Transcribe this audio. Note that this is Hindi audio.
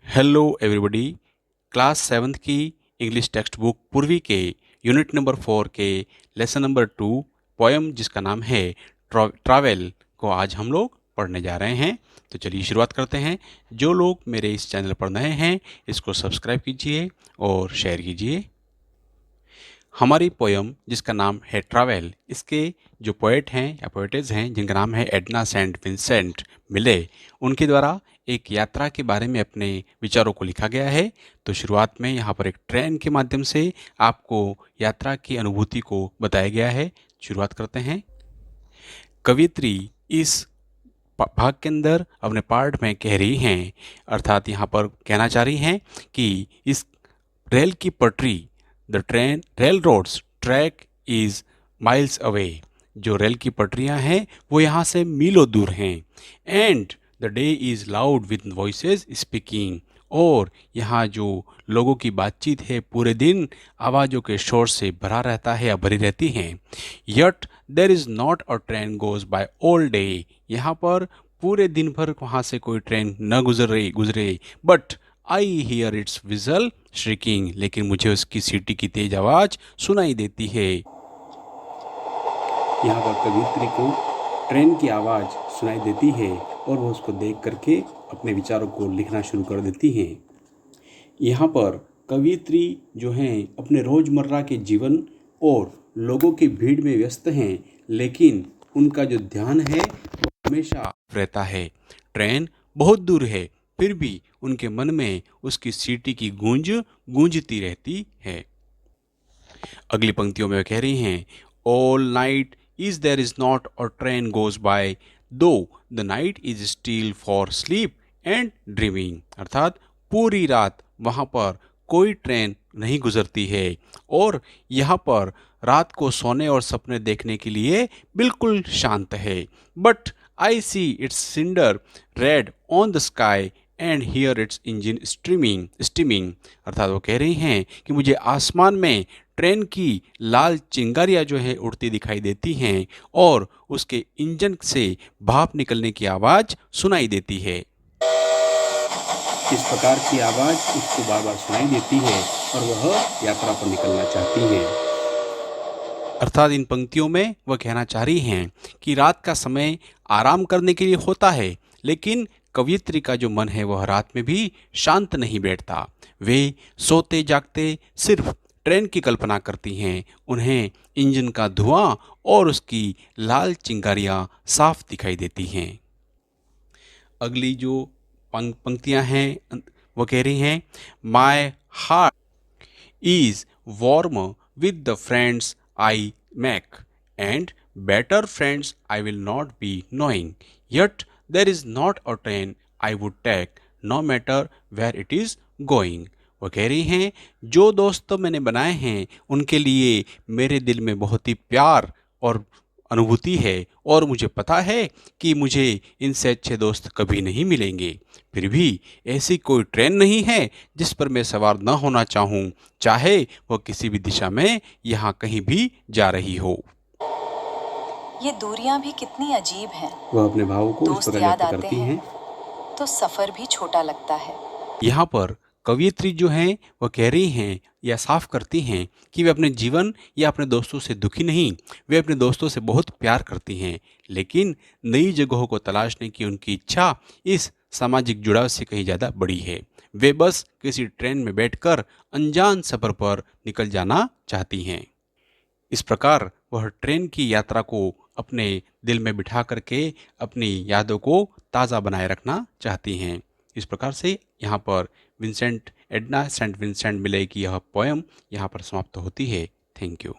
Hello everybody. क्लास 7th की इंग्लिश टेक्स्ट बुक पूर्वी के यूनिट नंबर 4 के लेसन नंबर 2 पोएम जिसका नाम है ट्रैवल को आज हम लोग पढ़ने जा रहे हैं। तो चलिए शुरुआत करते हैं। जो लोग मेरे इस चैनल पर नए हैं इसको सब्सक्राइब कीजिए और शेयर कीजिए। हमारी पोएम जिसका नाम है ट्रैवल, इसके जो पोएट हैं या पोएटेज हैं जिनका नाम है एडना सेंट विंसेंट मिले, उनके द्वारा एक यात्रा के बारे में अपने विचारों को लिखा गया है। तो शुरुआत में यहाँ पर एक ट्रेन के माध्यम से आपको यात्रा की अनुभूति को बताया गया है। शुरुआत करते हैं। कवियत्री इस भाग के अंदर अपने पार्ट में कह रही हैं, अर्थात यहाँ पर कहना चाह रही हैं कि इस रेल की पटरी, the train rail roads track is miles away, जो रेल की पटरियाँ हैं वो यहाँ से मीलों दूर हैं। And the day is loud with voices speaking, और यहाँ जो लोगों की बातचीत है पूरे दिन आवाज़ों के शोर से भरा रहता है या भरी रहती हैं। Yet there is not a train goes bye all day, यहाँ पर पूरे दिन भर वहाँ से कोई ट्रेन न गुजरे but I hear its whistle shrieking, लेकिन मुझे उसकी सीटी की तेज आवाज़ सुनाई देती है। यहाँ पर कवियत्री को ट्रेन की आवाज़ सुनाई देती है और वह उसको देख करके अपने विचारों को लिखना शुरू कर देती हैं। यहाँ पर कवियत्री जो हैं अपने रोज़मर्रा के जीवन और लोगों की भीड़ में व्यस्त हैं, लेकिन उनका जो ध्यान है वो हमेशा रहता है। ट्रेन बहुत दूर है फिर भी उनके मन में उसकी सीटी की गूंजती रहती है। अगली पंक्तियों में कह रही हैं, all night is there is not a train goes by though the night is still for sleep and dreaming, अर्थात पूरी रात वहाँ पर कोई ट्रेन नहीं गुजरती है और यहाँ पर रात को सोने और सपने देखने के लिए बिल्कुल शांत है। But I see it's cinder red on the sky and here it's engine steaming, अर्थात वो कह रही हैं कि मुझे आसमान में ट्रेन की लाल चिंगारियाँ जो है उड़ती दिखाई देती हैं और उसके इंजन से भाप निकलने की आवाज़ सुनाई देती है। इस प्रकार की आवाज़ उसको बार बार सुनाई देती है और वह यात्रा पर निकलना चाहती है। अर्थात इन पंक्तियों में वह कहना चाह रही हैं कि रात का समय आराम करने के लिए होता है, लेकिन कवियत्री का जो मन है वह रात में भी शांत नहीं बैठता। वे सोते जागते सिर्फ ट्रेन की कल्पना करती हैं। उन्हें इंजन का धुआं और उसकी लाल चिंगारियाँ साफ दिखाई देती हैं। अगली जो पंक्तियाँ हैं वो कह रही हैं, my heart is warm with the friends I make and better friends I will not be knowing, yet there is not a train I would take no matter where it is going. वो कह रही हैं, जो दोस्त तो मैंने बनाए हैं उनके लिए मेरे दिल में बहुत ही प्यार और अनुभूति है और मुझे पता है कि मुझे इनसे अच्छे दोस्त कभी नहीं मिलेंगे। फिर भी ऐसी कोई ट्रेन नहीं है जिस पर मैं सवार न होना चाहूँ, चाहे वह किसी भी दिशा में यहाँ कहीं भी जा रही हो। ये दूरियां भी कितनी अजीब हैं। वह अपने भावों को दोस्त याद आते हैं तो सफ़र भी छोटा लगता है। यहाँ पर कवियत्री जो हैं वह कह रही हैं या साफ करती हैं कि वे अपने जीवन या अपने दोस्तों से दुखी नहीं, वे अपने दोस्तों से बहुत प्यार करती हैं, लेकिन नई जगहों को तलाशने की उनकी इच्छा इस सामाजिक जुड़ाव से कहीं ज़्यादा बड़ी है। वे बस किसी ट्रेन में बैठकर अनजान सफ़र पर निकल जाना चाहती हैं। इस प्रकार वह ट्रेन की यात्रा को अपने दिल में बिठा करके अपनी यादों को ताज़ा बनाए रखना चाहती हैं। इस प्रकार से यहाँ पर एडना सेंट विंसेंट मिले की यह पोएम यहाँ पर समाप्त होती है। Thank you.